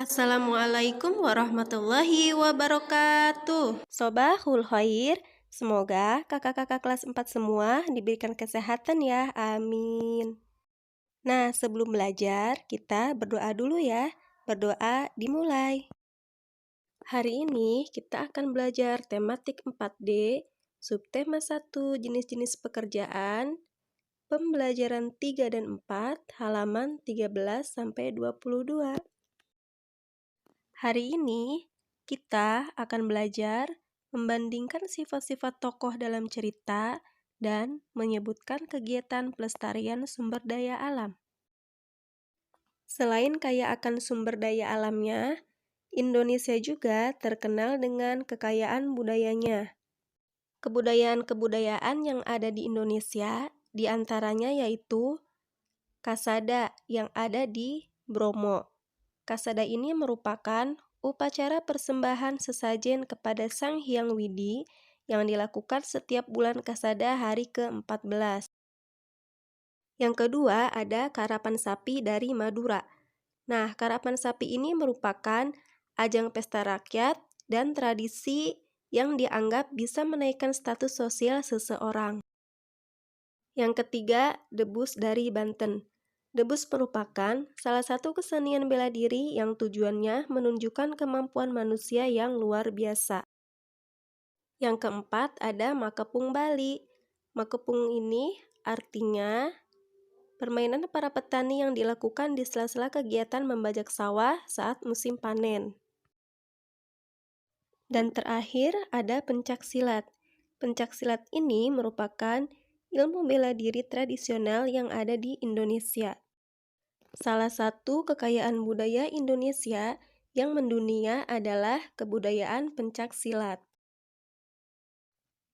Assalamualaikum warahmatullahi wabarakatuh. Sobahul khair, semoga kakak-kakak kelas 4 semua diberikan kesehatan ya, amin. Nah, sebelum belajar, kita berdoa dulu ya. Berdoa dimulai. Hari ini kita akan belajar tematik 4D, subtema 1 jenis-jenis pekerjaan, pembelajaran 3 dan 4, halaman 13-22. Hari ini kita akan belajar membandingkan sifat-sifat tokoh dalam cerita dan menyebutkan kegiatan pelestarian sumber daya alam. Selain kaya akan sumber daya alamnya, Indonesia juga terkenal dengan kekayaan budayanya. Kebudayaan-kebudayaan yang ada di Indonesia diantaranya yaitu Kasada yang ada di Bromo. Kasada ini merupakan upacara persembahan sesajen kepada Sang Hyang Widi yang dilakukan setiap bulan Kasada hari ke-14. Yang kedua ada karapan sapi dari Madura. Nah, karapan sapi ini merupakan ajang pesta rakyat dan tradisi yang dianggap bisa menaikkan status sosial seseorang. Yang ketiga, debus dari Banten. Debus merupakan salah satu kesenian bela diri yang tujuannya menunjukkan kemampuan manusia yang luar biasa. Yang keempat ada Makepung Bali. Makepung ini artinya permainan para petani yang dilakukan di sela-sela kegiatan membajak sawah saat musim panen. Dan terakhir ada pencaksilat. Pencaksilat ini merupakan ilmu bela diri tradisional yang ada di Indonesia. Salah satu kekayaan budaya Indonesia yang mendunia adalah kebudayaan pencaksilat.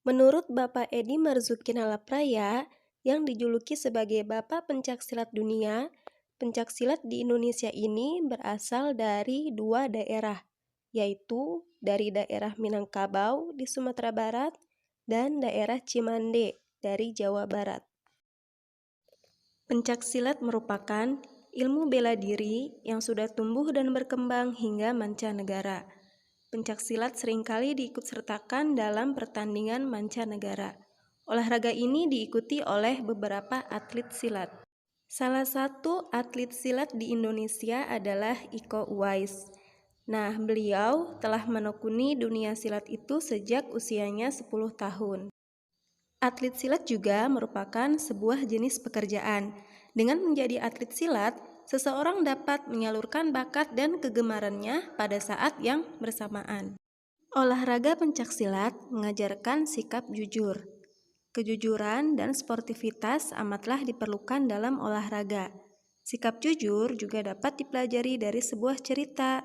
Menurut Bapak Edi Marzuki Nalapraya, yang dijuluki sebagai Bapak Pencaksilat Dunia, pencaksilat di Indonesia ini berasal dari dua daerah, yaitu dari daerah Minangkabau di Sumatera Barat dan daerah Cimande dari Jawa Barat. Pencaksilat merupakan ilmu bela diri yang sudah tumbuh dan berkembang hingga mancanegara. Pencaksilat seringkali diikutsertakan dalam pertandingan mancanegara. Olahraga ini diikuti oleh beberapa atlet silat. Salah satu atlet silat di Indonesia adalah Iko Uwais. Nah, beliau telah menekuni dunia silat itu sejak usianya 10 tahun. Atlet silat juga merupakan sebuah jenis pekerjaan. Dengan menjadi atlet silat, seseorang dapat menyalurkan bakat dan kegemarannya pada saat yang bersamaan. Olahraga pencaksilat mengajarkan sikap jujur. Kejujuran dan sportivitas amatlah diperlukan dalam olahraga. Sikap jujur juga dapat dipelajari dari sebuah cerita.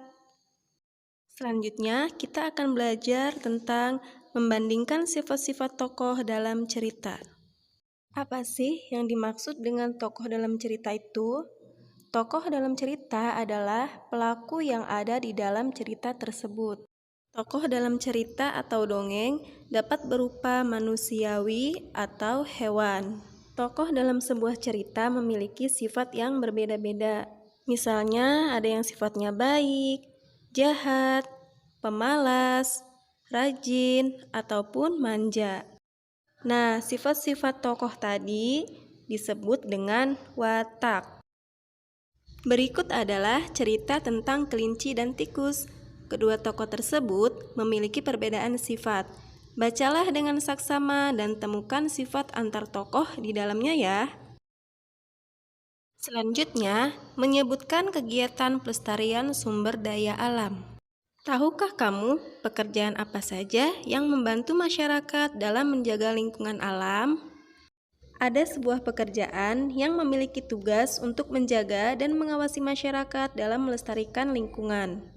Selanjutnya, kita akan belajar tentang membandingkan sifat-sifat tokoh dalam cerita. Apa sih yang dimaksud dengan tokoh dalam cerita itu? Tokoh dalam cerita adalah pelaku yang ada di dalam cerita tersebut. Tokoh dalam cerita atau dongeng dapat berupa manusiawi atau hewan. Tokoh dalam sebuah cerita memiliki sifat yang berbeda-beda. Misalnya ada yang sifatnya baik, jahat, pemalas, rajin, ataupun manja. Nah, sifat-sifat tokoh tadi disebut dengan watak. Berikut adalah cerita tentang kelinci dan tikus. Kedua tokoh tersebut memiliki perbedaan sifat. Bacalah dengan saksama dan temukan sifat antar tokoh di dalamnya ya. Selanjutnya, menyebutkan kegiatan pelestarian sumber daya alam. Tahukah kamu pekerjaan apa saja yang membantu masyarakat dalam menjaga lingkungan alam? Ada sebuah pekerjaan yang memiliki tugas untuk menjaga dan mengawasi masyarakat dalam melestarikan lingkungan.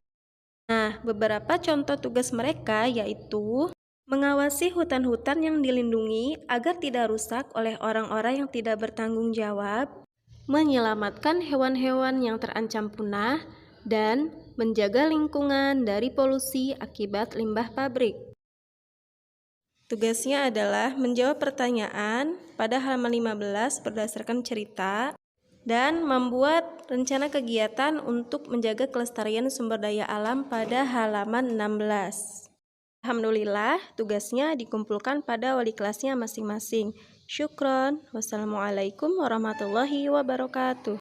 Nah, beberapa contoh tugas mereka yaitu mengawasi hutan-hutan yang dilindungi agar tidak rusak oleh orang-orang yang tidak bertanggung jawab, menyelamatkan hewan-hewan yang terancam punah, dan menjaga lingkungan dari polusi akibat limbah pabrik. Tugasnya adalah menjawab pertanyaan pada halaman 15 berdasarkan cerita. dan membuat rencana kegiatan untuk menjaga kelestarian sumber daya alam pada halaman 16. Alhamdulillah, tugasnya dikumpulkan pada wali kelasnya masing-masing. Syukron. Wassalamualaikum warahmatullahi wabarakatuh.